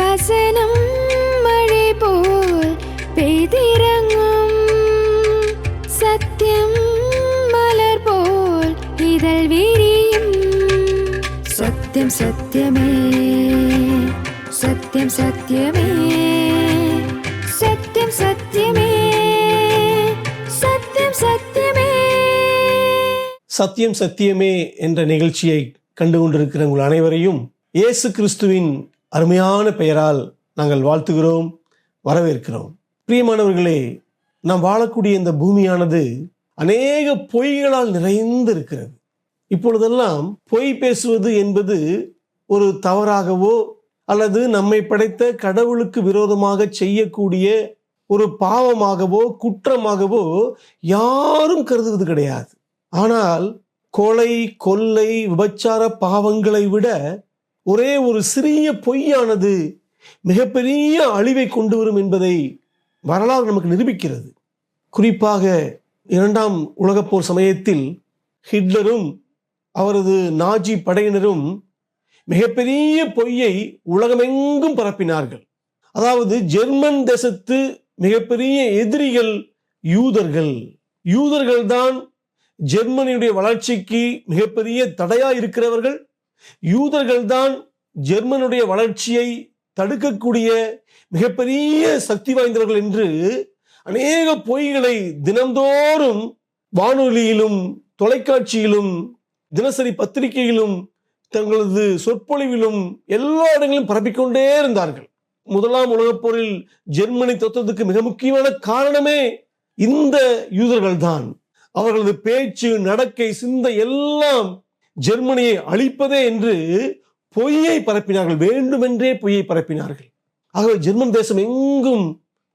வசனம் மழை போல் பெய்திறங்கும், சத்தியம் மலர் போல் இதழ் விரியும். சத்தியம் சத்தியமே, சத்தியம் சத்தியமே, சத்தியம் சத்தியமே, சத்தியம் சத்தியமே. சத்தியம் சத்தியமே என்ற நிகழ்ச்சியை கண்டு கொண்டிருக்கிற உங்கள் அனைவரையும் இயேசு கிறிஸ்துவின் அருமையான பெயரால் நாங்கள் வாழ்த்துகிறோம், வரவேற்கிறோம். பிரியமானவர்களே, நாம் வாழக்கூடிய இந்த பூமியானது அநேக பொய்களால் நிறைந்து இருக்கிறது. இப்பொழுதெல்லாம் பொய் பேசுவது என்பது ஒரு தவறாகவோ அல்லது நம்மை படைத்த கடவுளுக்கு விரோதமாக செய்யக்கூடிய ஒரு பாவமாகவோ குற்றமாகவோ யாரும் கருதுவது கிடையாது. ஆனால் கொலை, கொள்ளை, விபச்சார பாவங்களை விட ஒரே ஒரு சிறிய பொய்யானது மிகப்பெரிய அழிவை கொண்டு வரும் என்பதை வரலாறு நமக்கு நிரூபிக்கிறது. குறிப்பாக 2ஆம் உலகப்போர் சமயத்தில் ஹிட்லரும் அவரது நாஜி படையினரும் மிகப்பெரிய பொய்யை உலகமெங்கும் பரப்பினார்கள். அதாவது ஜெர்மன் தேசத்து மிகப்பெரிய எதிரிகள் யூதர்கள் தான் ஜெர்மனியுடைய வளர்ச்சிக்கு மிகப்பெரிய தடையா இருக்கிறவர்கள். யூதர்கள் தான் ஜெர்மனுடைய வளர்ச்சியை தடுக்கக்கூடிய மிகப்பெரிய சக்தி வாய்ந்தவர்கள் என்று அநேக பொய்களை தினந்தோறும் வானொலியிலும் தொலைக்காட்சியிலும் தினசரி பத்திரிகையிலும் தங்களது சொற்பொழிவிலும் எல்லா இடங்களிலும் பரப்பிக்கொண்டே இருந்தார்கள். 1ஆம் உலகப் போரில் ஜெர்மனி தோற்றத்துக்கு மிக முக்கியமான காரணமே இந்த யூதர்கள் தான். அவர்களது பேச்சு, நடக்கை, சிந்தை எல்லாம் ஜெர்மனியை அழிப்பதே என்று பொய்யை பரப்பினார்கள், வேண்டுமென்றே பொய்யை பரப்பினார்கள். ஆகவே ஜெர்மன் தேசம் எங்கும்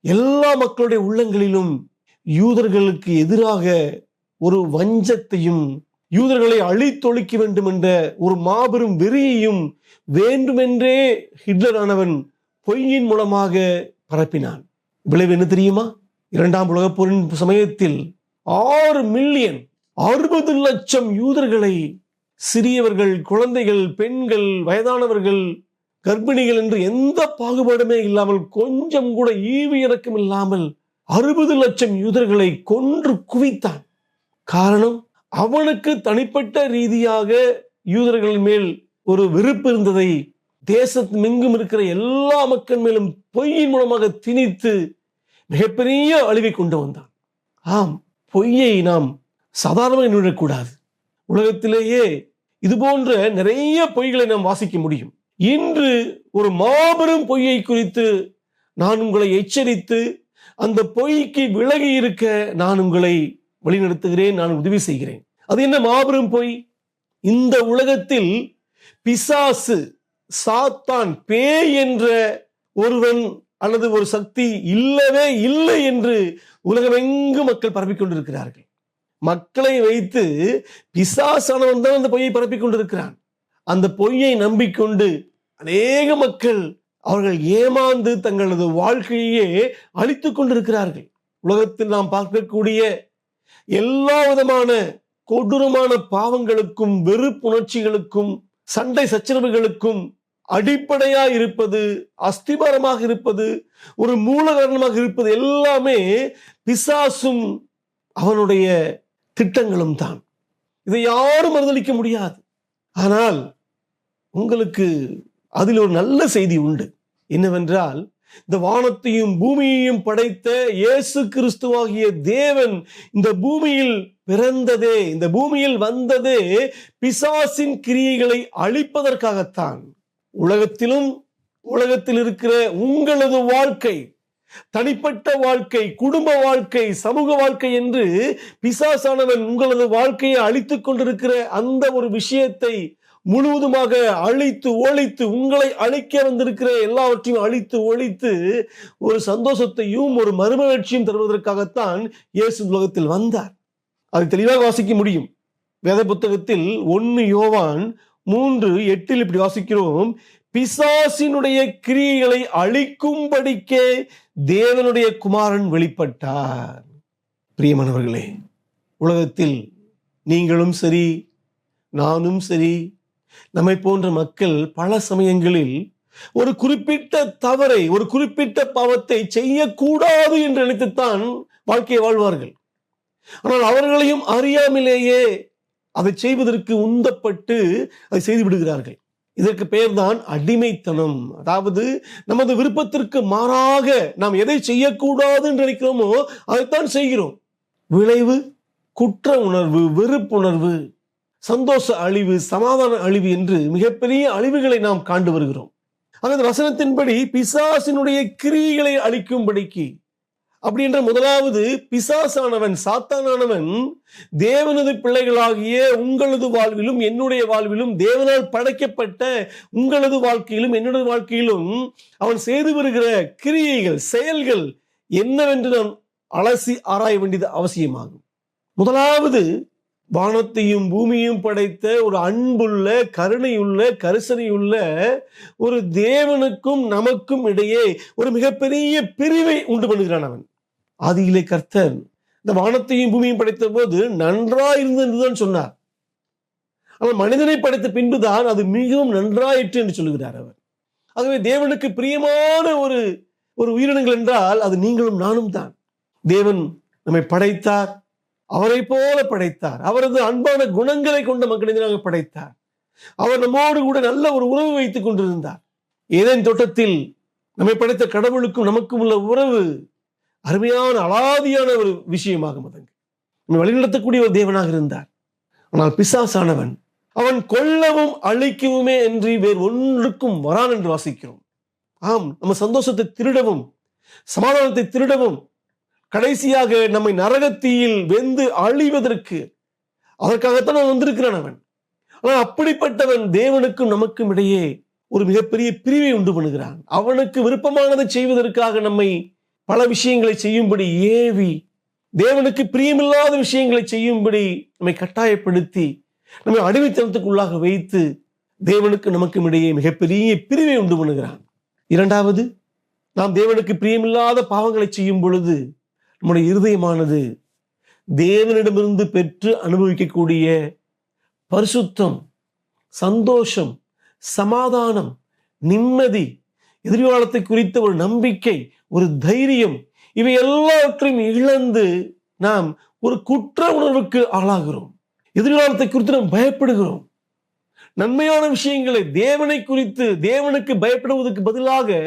எல்லா மக்களுடைய உள்ளங்களிலும் யூதர்களுக்கு எதிராக ஒரு வஞ்சத்தையும் யூதர்களை அழித்தொழிக்க வேண்டும் என்ற ஒரு மாபெரும் வெறியையும் வேண்டுமென்றே ஹிட்லர் ஆனவன் பொய்யின் மூலமாக பரப்பினான். விளைவு என்ன தெரியுமா? 2ஆம் உலகப் போரின் சமயத்தில் 6 மில்லியன் 60 லட்சம் யூதர்களை, சிறியவர்கள், குழந்தைகள், பெண்கள், வயதானவர்கள், கர்ப்பிணிகள் என்று எந்த பாகுபாடுமே இல்லாமல், கொஞ்சம் கூட ஈவு இறக்கம் இல்லாமல் 60 லட்சம் யூதர்களை கொன்று குவித்தான். காரணம், அவனுக்கு தனிப்பட்ட ரீதியாக யூதர்கள் மேல் ஒரு வெறுப்பு இருந்ததை தேசமெங்கும் இருக்கிற எல்லா மக்கள் மேலும் பொய்யின் மூலமாக திணித்து மிகப்பெரிய அழிவை கொண்டு வந்தான். ஆம், பொய்யை நாம் சாதாரணமாக எண்ணிவிடக்கூடாது. உலகத்திலேயே இது போன்ற நிறைய பொய்களை நாம் வாசிக்க முடியும். இன்று ஒரு மாபெரும் பொய்யை குறித்து நான் உங்களை எச்சரித்து அந்த பொய்க்கு விலகி இருக்க நான் உங்களை வழிநடத்துகிறேன், நான் உதவி செய்கிறேன். அது என்ன மாபெரும் பொய்? இந்த உலகத்தில் பிசாசு, சாத்தான், பேய் என்ற ஒருவன் அல்லது ஒரு சக்தி இல்லவே இல்லை என்று உலகமெங்கும் மக்கள் பரப்பிக் கொண்டிருக்கிறார்கள். மக்களை வைத்து பிசாசானவன் தான் அந்த பொய்யை பரப்பிக் கொண்டிருக்கிறான். அந்த பொய்யை நம்பிக்கொண்டு அநேக மக்கள் அவர்கள் ஏமாந்து தங்களது வாழ்க்கையே அழித்துக் கொண்டிருக்கிறார்கள். உலகத்தில் நாம் பார்க்கக்கூடிய எல்லா விதமான கொடூரமான பாவங்களுக்கும், வெறுப்புணர்ச்சிகளுக்கும், சண்டை சச்சரவுகளுக்கும் அடிப்படையா இருப்பது, அஸ்திபாரமாக இருப்பது, ஒரு மூல காரணமாக இருப்பது எல்லாமே பிசாசும் அவனுடைய திட்டங்களும் தான். இதை யாரும் மறுதலிக்க முடியாது. ஆனால் உங்களுக்கு அதில் ஒரு நல்ல செய்தி உண்டு. என்னவென்றால், இந்த வானத்தையும் பூமியையும் படைத்த இயேசு கிறிஸ்துவாகிய தேவன் இந்த பூமியில் பிறந்ததே, இந்த பூமியில் வந்ததே பிசாசின் கிரியைகளை அழிப்பதற்காகத்தான். உலகத்திலும் உலகத்தில் இருக்கிற உங்களது வாழ்க்கை, தனிப்பட்ட வாழ்க்கை, குடும்ப வாழ்க்கை, சமூக வாழ்க்கை என்று பிசாசானவன் உங்களது வாழ்க்கையை அழித்துக் கொண்டிருக்கிற அந்த ஒரு விஷயத்தை முழுவதுமாக அழித்து ஒழித்து, உங்களை அழிக்க வந்திருக்கிற எல்லாவற்றையும் அழித்து ஒழித்து ஒரு சந்தோஷத்தையும் ஒரு மறுமலர்ச்சியும் தருவதற்காகத்தான் இயேசு உலகத்தில் வந்தார். அதை தெளிவாக வாசிக்க முடியும். வேத புத்தகத்தில் 1 யோவான் 3:8 இப்படி வாசிக்கிறோம்: பிசாசினுடைய கிரியைகளை அழிக்கும்படிக்கே தேவனுடைய குமாரன் வெளிப்பட்டார். பிரியமானவர்களே, உலகத்தில் நீங்களும் சரி, நானும் சரி, நம்மை போன்ற மக்கள் பல சமயங்களில் ஒரு குறிப்பிட்ட தவறை, ஒரு குறிப்பிட்ட பாவத்தை செய்யக்கூடாது என்று நினைத்துத்தான் வாழ்க்கையை வாழ்வார்கள். ஆனால் அவர்களையும் அறியாமலேயே அதை செய்வதற்கு உந்தப்பட்டு அதை செய்து விடுகிறார்கள். இதற்கு பெயர்தான் அடிமைத்தனம். அதாவது நமது விருப்பத்திற்கு மாறாக நாம் எதை செய்யக்கூடாது என்று நினைக்கிறோமோ அதைத்தான் செய்கிறோம். விளைவு குற்ற உணர்வு, வெறுப்புணர்வு, சந்தோஷ அழிவு, சமாதான அழிவு என்று மிகப்பெரிய அழிவுகளை நாம் காண்டு வருகிறோம். அந்த வசனத்தின்படி பிசாசினுடைய கிரியைகளை அழிக்கும்படிக்கு, அப்படி என்ற முதலாவது பிசாசானவன், சாத்தானானவன் தேவனது பிள்ளைகளாகிய உங்களது வாழ்விலும் என்னுடைய வாழ்விலும், தேவனால் படைக்கப்பட்ட உங்களது வாழ்க்கையிலும் என்னுடைய வாழ்க்கையிலும் அவன் செய்து வருகிற கிரியைகள், செயல்கள் என்னவென்று நாம் அலசி ஆராய வேண்டியது அவசியமாகும். முதலாவது, வானத்தையும் பூமியும் படைத்த ஒரு அன்புள்ள, கருணையுள்ள, கரிசனையுள்ள ஒரு தேவனுக்கும் நமக்கும் இடையே ஒரு மிகப்பெரிய பிரிவை உண்டு பண்ணுகிறான் அவன். ஆதியிலே கர்த்தர் இந்த வானத்தையும் பூமியும் படைத்த போது நன்றாயிருந்தது என்றுதான் சொன்னார். ஆனால் மனிதனை படைத்த பின்புதான் அது மிகவும் நன்றாயிற்று என்று சொல்லுகிறார் அவர். ஆகவே தேவனுக்கு பிரியமான ஒரு உயிரினங்கள் என்றால் அது நீங்களும் நானும் தான். தேவன் நம்மை படைத்தார், அவரை போல படைத்தார். அவரது அன்பான குணங்களை கொண்ட மனிதனாக படைத்தார். அவர் நம்மோடு கூட நல்ல ஒரு உறவு வைத்துக் கொண்டிருந்தார். ஏதேன் தோட்டத்தில் நம்மை படைத்த கடவுளுக்கும் நமக்கும் உள்ள உறவு அருமையான அலாதியான ஒரு விஷயமாகும். அதற்கு நம்மை வழிநடத்தக்கூடிய ஒரு தேவனாக இருந்தார். ஆனால் பிசாசானவன் அவன் கொல்லவும் அழிக்கவுமே என்று வேறு ஒன்றுக்கும் வரான் என்று வாசிக்கிறோம். ஆம், நம்ம சந்தோஷத்தை திருடவும், சமாதானத்தை திருடவும், கடைசியாக நம்மை நரகத்தீயில் வெந்து அழிவதற்கு, அதற்காகத்தான் அவன் வந்திருக்கிறான் அவன். ஆனால் அப்படிப்பட்டவன் தேவனுக்கும் நமக்கும் இடையே ஒரு மிகப்பெரிய பிரிவை உண்டு பண்ணுகிறான். அவனுக்கு விருப்பமானதை செய்வதற்காக நம்மை பல விஷயங்களை செய்யும்படி ஏவி, தேவனுக்கு பிரியமில்லாத விஷயங்களை செய்யும்படி நம்மை கட்டாயப்படுத்தி, நம்மை அடிமைத்தனத்துக்குள்ளாக வைத்து தேவனுக்கு நமக்கும் இடையே மிகப்பெரிய பிரிவை உண்டு பண்ணுகிறான். இரண்டாவது, நாம் தேவனுக்கு பிரியமில்லாத பாவங்களை செய்யும் பொழுது நம்முடைய இருதயமானது தேவனிடமிருந்து பெற்று அனுபவிக்கக்கூடிய பரிசுத்தம், சந்தோஷம், சமாதானம், நிம்மதி, எதிர்காலத்தை குறித்த ஒரு நம்பிக்கை, ஒரு தைரியம், இவை எல்லாவற்றையும் இழந்து நாம் ஒரு குற்ற உணர்வுக்கு ஆளாகிறோம். எதிர்காலத்தை குறித்து நாம் பயப்படுகிறோம். நன்மையான விஷயங்களை, தேவனை குறித்து, தேவனுக்கு பயப்படுவதற்கு பதிலாக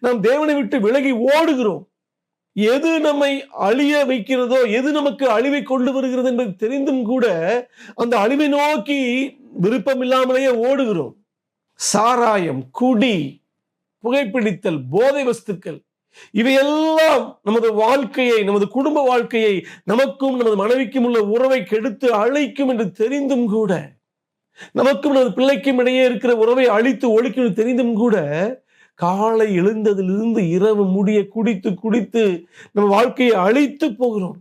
நாம் தேவனை விட்டு விலகி ஓடுகிறோம். எது நம்மை அழிய வைக்கிறதோ, எது நமக்கு அழிவை கொண்டு வருகிறது என்பது தெரிந்தும் கூட அந்த அழிவை நோக்கி விருப்பம் இல்லாமலேயே ஓடுகிறோம். சாராயம், குடி, புகைப்பிடித்தல், போதை வஸ்துக்கள், இவையெல்லாம் நமது வாழ்க்கையை, நமது குடும்ப வாழ்க்கையை, நமக்கும் நமது மனைவிக்கும் உள்ள உறவை கெடுத்து அழிக்கும் என்று தெரிந்தும் கூட, நமக்கும் நமது பிள்ளைக்கும் இடையே இருக்கிற உறவை அழித்து ஒழிக்கும் தெரிந்தும் கூட, காலை எழுந்ததிலிருந்து இரவு முடிய குடித்து குடித்து நம்ம வாழ்க்கையை அழித்து போகிறோம்.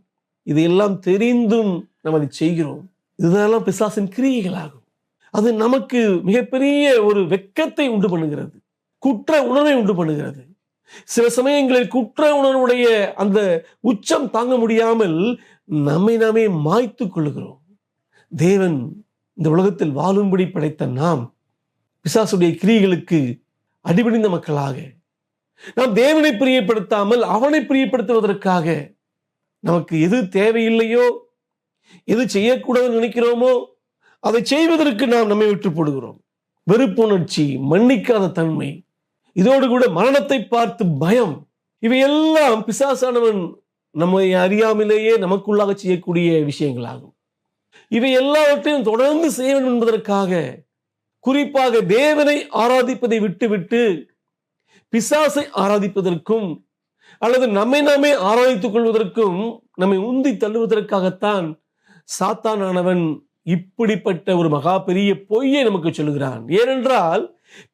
இதையெல்லாம் தெரிந்தும் நம்ம அதை செய்கிறோம். இதெல்லாம் பிசாசின் கிரியைகளாகும். அது நமக்கு மிகப்பெரிய ஒரு வெட்கத்தை உண்டு பண்ணுகிறது, குற்ற உணர்வை உண்டு பண்ணுகிறது. சில சமயங்களில் குற்ற உணர்வுடைய அந்த உச்சம் தாங்க முடியாமல் நம்மை நாமே மாய்த்து கொள்ளுகிறோம். தேவன் இந்த உலகத்தில் வாழும்படி படைத்த நாம் பிசாசுடைய கிரியைகளுக்கு அடிபணிந்த மக்களாக, நாம் தேவனை பிரியப்படுத்தாமல் அவனை பிரியப்படுத்துவதற்காக நமக்கு எது தேவையில்லையோ, எது செய்யக்கூடாதுன்னு நினைக்கிறோமோ அதை செய்வதற்கு நாம் நம்மை விட்டு போடுகிறோம். வெறுப்புணர்ச்சி, மன்னிக்காத தன்மை, இதோடு கூட மரணத்தை பார்த்து பயம், இவையெல்லாம் பிசாசானவன் நம்மை அறியாமலேயே நமக்குள்ளாக செய்யக்கூடிய விஷயங்களாகும். இவை எல்லாவற்றையும் தொடர்ந்து செய்ய வேண்டும் என்பதற்காக, குறிப்பாக தேவனை ஆராதிப்பதை விட்டுவிட்டு பிசாசை ஆராதிப்பதற்கும் அல்லது நம்மை நாமே ஆராதித்துக் கொள்வதற்கும் நம்மை உந்தி தள்ளுவதற்காகத்தான் சாத்தானானவன் இப்படிப்பட்ட ஒரு மகா பெரிய பொய்யை நமக்கு சொல்லுகிறான். ஏனென்றால்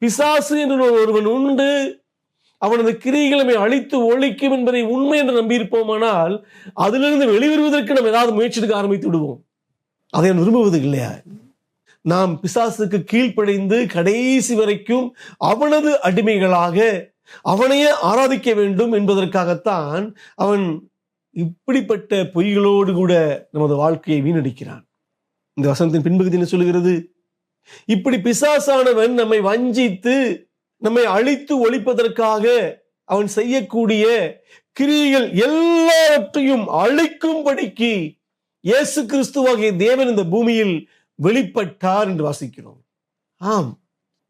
பிசாசு என்று ஒருவன் உண்டு, அவனது கிரியைகளை அழித்து ஒழிக்கும் என்பதை உண்மை என்று நம்பியிருப்போமானால் அதிலிருந்து வெளிவருவதற்கு நாம் ஏதாவது முயற்சி எடுக்க ஆரம்பித்து விடுவோம். அதை விரும்புவது இல்லையா? நாம் பிசாசுக்கு கீழ்ப்படைந்து கடைசி வரைக்கும் அவனது அடிமைகளாக அவனையே ஆராதிக்க வேண்டும் என்பதற்காகத்தான் அவன் இப்படிப்பட்ட பொய்களோடு கூட நமது வாழ்க்கையை வீணடிக்கிறான். இந்த வசனத்தின் பின்பகுதி என்ன சொல்லுகிறது? இப்படி பிசாசானவன் நம்மை வஞ்சித்து நம்மை அழித்து ஒழிப்பதற்காக அவன் செய்யக்கூடிய கிரியைகள் எல்லாவற்றையும் அழிக்கும்படிக்கு இயேசு கிறிஸ்துவாகிய தேவன் இந்த பூமியில் வெளிப்பட்டார் என்று வாசிக்கிறோம். ஆம்,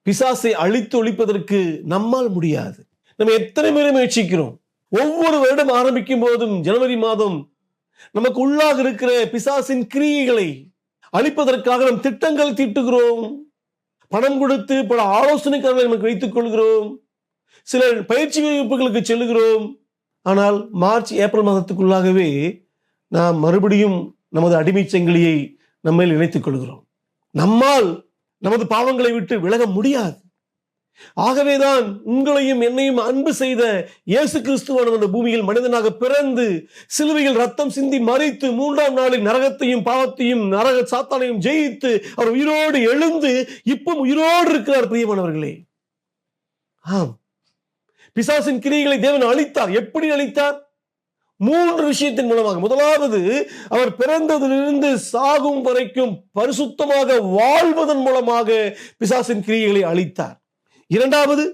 பிசாசை அழித்து ஒழிப்பதற்கு நம்மால் முடியாது. நம்ம எத்தனை முறை முயற்சிக்கிறோம். ஒவ்வொரு வருடம் ஆரம்பிக்கும் போதும் ஜனவரி மாதம் நமக்கு உள்ளாக இருக்கிற பிசாசின் கிரியைகளை அழிப்பதற்காக நம் திட்டங்கள் தீட்டுகிறோம். பணம் கொடுத்து பல ஆலோசனைக்காரர்களை நமக்கு வைத்துக் கொள்கிறோம். சில பயிற்சி வகுப்புகளுக்கு செல்லுகிறோம். ஆனால் மார்ச் ஏப்ரல் மாதத்துக்குள்ளாகவே நாம் மறுபடியும் நமது அடிமை சங்கிலியை நம்மேல் இணைத்துக் கொள்கிறோம். நம்மால் நமது பாவங்களை விட்டு விலக முடியாது. ஆகவேதான் உங்களையும் என்னையும் அன்பு செய்த இயேசு கிறிஸ்துவானவர் இந்த பூமியில் மனிதனாக பிறந்து சிலுவையில் ரத்தம் சிந்தி மரித்து 3ஆம் நாளில் நரகத்தையும் பாவத்தையும் நரக சாத்தானையும் ஜெயித்து அவர் உயிரோடு எழுந்து இப்பவும் உயிரோடு இருக்கிறார். பிரியமானவர்களே, ஆம், பிசாசின் கிரியைகளை தேவன் அழித்தார். எப்படி அழித்தார்? 3 விஷயத்தின் மூலமாக. முதலாவது, அவர் பிறந்ததிலிருந்து சாகும் வரைக்கும் பரிசுத்தமாக வாழ்வதன் மூலமாக பிசாசின் கிரியைகளை அழித்தார். இரண்டாவது,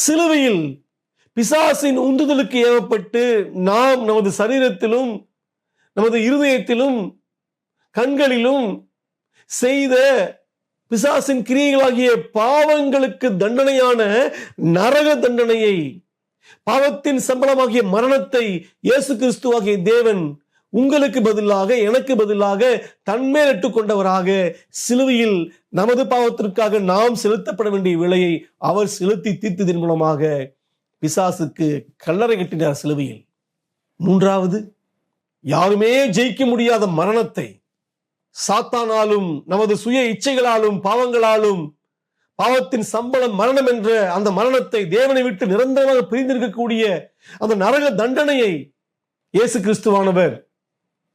சிலுவையில் பிசாசின் உந்துதலுக்கு ஏவப்பட்டு நாம் நமது சரீரத்திலும் நமது இருதயத்திலும் கண்களிலும் செய்த பிசாசின் கிரியைகளாகிய பாவங்களுக்கு தண்டனையான நரக தண்டனையை, பாவத்தின் சம்பளமாகிய மரணத்தை இயேசு கிறிஸ்துவாகிய தேவன் உங்களுக்கு பதிலாக, எனக்கு பதிலாக தன்மேல் ஏற்றுக்கொண்டவராக சிலுவையில் நமது பாவத்திற்காக நாம் செலுத்தப்பட வேண்டிய விலையை அவர் செலுத்தி தீர்த்ததன் மூலமாக பிசாசுக்கு கல்லறை கட்டினார் சிலுவையில். மூன்றாவது, யாருமே ஜெயிக்க முடியாத மரணத்தை, சாத்தானாலும் நமது சுய இச்சைகளாலும் பாவங்களாலும் பாவத்தின் சம்பளம் மரணம் என்ற அந்த மரணத்தை, தேவனை விட்டு நிரந்தரமாக பிரிந்திருக்கக்கூடிய அந்த நரக தண்டனையை இயேசு கிறிஸ்துவானவர்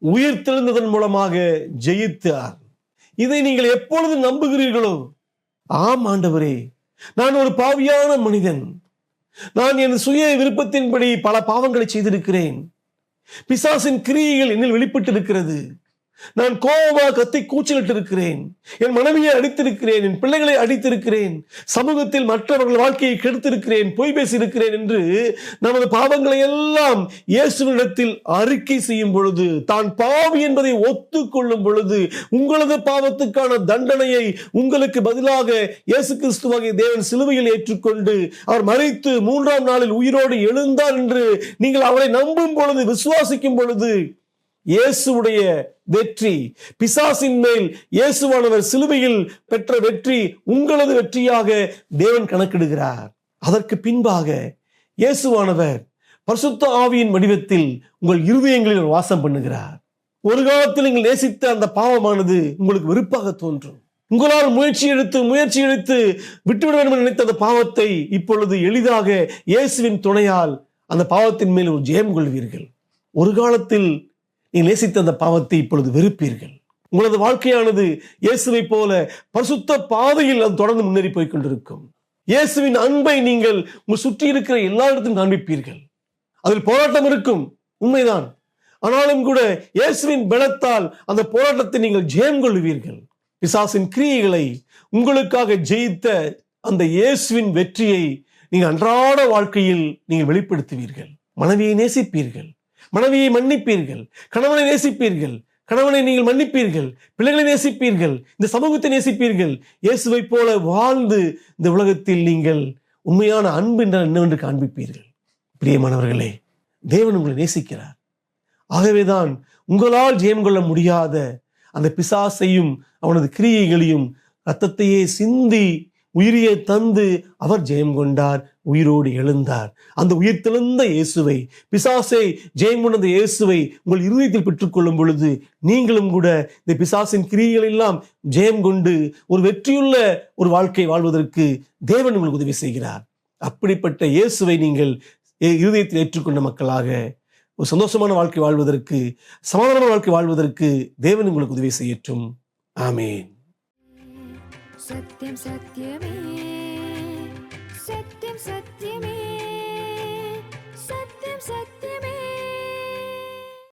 உயிர் தெழுந்ததன் மூலமாக ஜெயித்தார். இதை நீங்கள் எப்பொழுது நம்புகிறீர்களோ, ஆம் ஆண்டவரே, நான் ஒரு பாவியான மனிதன், நான் என் சுய விருப்பத்தின்படி பல பாவங்களை செய்திருக்கிறேன், பிசாசின் கிரியைகள் என்னில் வெளிப்பட்டு இருக்கிறது, நான் கோபமாக கத்தி கூச்சலிட்டு இருக்கிறேன், என் மனைவியை அடித்திருக்கிறேன், என் பிள்ளைகளை அடித்திருக்கிறேன், சமூகத்தில் மற்றவர்கள் வாழ்க்கையை கெடுத்திருக்கிறேன், பொய் பேசியிருக்கிறேன் என்று நமது பாவங்களை எல்லாம் இயேசுவினிடத்தில் அறிக்கை செய்யும் பொழுது, தான் பாவி என்பதை ஒத்துக்கொள்ளும் பொழுது, உங்களது பாவத்துக்கான தண்டனையை உங்களுக்கு பதிலாக இயேசு கிறிஸ்துவாகிய தேவன் சிலுவையில் ஏற்றுக்கொண்டு அவர் மரித்து 3ஆம் நாளில் உயிரோடு எழுந்தார் என்று நீங்கள் அவரை நம்பும் பொழுது, விசுவாசிக்கும் பொழுது, இயேசுவுடைய வெற்றி, பிசாசின் மேல் இயேசுவானவர் சிலுவையில் பெற்ற வெற்றி உங்களது வெற்றியாக தேவன் கணக்கிடுகிறார். அதற்கு பின்பாக இயேசுவானவர் பரிசுத்த ஆவியின் வடிவத்தில் உங்கள் இருதயங்களில் வாசம் பண்ணுகிறார். ஒரு காலத்தில் நீங்கள் நேசித்த அந்த பாவமானது உங்களுக்கு வெறுப்பாக தோன்றும். உங்களால் முயற்சி எடுத்து விட்டுவிட வேண்டும் என்று நினைத்த அந்த பாவத்தை இப்பொழுது எளிதாக இயேசுவின் துணையால் அந்த பாவத்தின் மேல் ஒரு ஜெயம் கொள்வீர்கள். ஒரு காலத்தில் நீங்கள் நேசித்த அந்த பாவத்தை இப்பொழுது வெறுப்பீர்கள். உங்களது வாழ்க்கையானது இயேசுவை போல பரிசுத்த பாதையில் அது தொடர்ந்து முன்னேறி போய் கொண்டிருக்கும். இயேசுவின் அன்பை நீங்கள் உங்கள் சுற்றி இருக்கிற எல்லா இடத்திலும் காண்பிப்பீர்கள். அதில் போராட்டம் இருக்கும், உண்மைதான். ஆனாலும் கூட இயேசுவின் பலத்தால் அந்த போராட்டத்தை நீங்கள் ஜெயம் கொள்வீர்கள். பிசாசின் கிரியைகளை உங்களுக்காக ஜெயித்த அந்த இயேசுவின் வெற்றியை நீங்கள் அன்றாட வாழ்க்கையில் நீங்கள் வெளிப்படுத்துவீர்கள். மனைவியை நேசிப்பீர்கள், மனைவியை மன்னிப்பீர்கள், கணவனை நேசிப்பீர்கள், கணவனை நீங்கள் மன்னிப்பீர்கள், பிள்ளைகளை நேசிப்பீர்கள், இந்த சமூகத்தை நேசிப்பீர்கள். இயேசுவை போல வாழ்ந்து இந்த உலகத்தில் நீங்கள் உண்மையான அன்பு என்னவென்று காண்பிப்பீர்கள். பிரியமானவர்களே, தேவன் உங்களை நேசிக்கிறார். ஆகவேதான் உங்களால் ஜெயம் கொள்ள முடியாத அந்த பிசாசையும் அவனது கிரியைகளையும் இரத்தத்தையே சிந்தி உயிரியை தந்து அவர் ஜெயம் கொண்டார், உயிரோடு எழுந்தார். அந்த உயிர் தெழுந்த இயேசுவை, பிசாசை ஜெயம் கொண்ட இயேசுவை உங்கள் இருதயத்தில் பெற்றுக்கொள்ளும் பொழுது நீங்களும் கூட இந்த பிசாசின் கிரியைகள் எல்லாம் ஜெயம் கொண்டு ஒரு வெற்றியுள்ள ஒரு வாழ்க்கை வாழ்வதற்கு தேவன் உங்களுக்கு உதவி செய்கிறார். அப்படிப்பட்ட இயேசுவை நீங்கள் இருதயத்தில் ஏற்றுக்கொண்ட மக்களாக ஒரு சந்தோஷமான வாழ்க்கை வாழ்வதற்கு, சமாதானமான வாழ்க்கை வாழ்வதற்கு தேவன் உங்களுக்கு உதவி செய்யட்டும். ஆமேன். சத்யம் சத்யமே, சத்யம் சத்யமே, சத்யம் சத்யமே.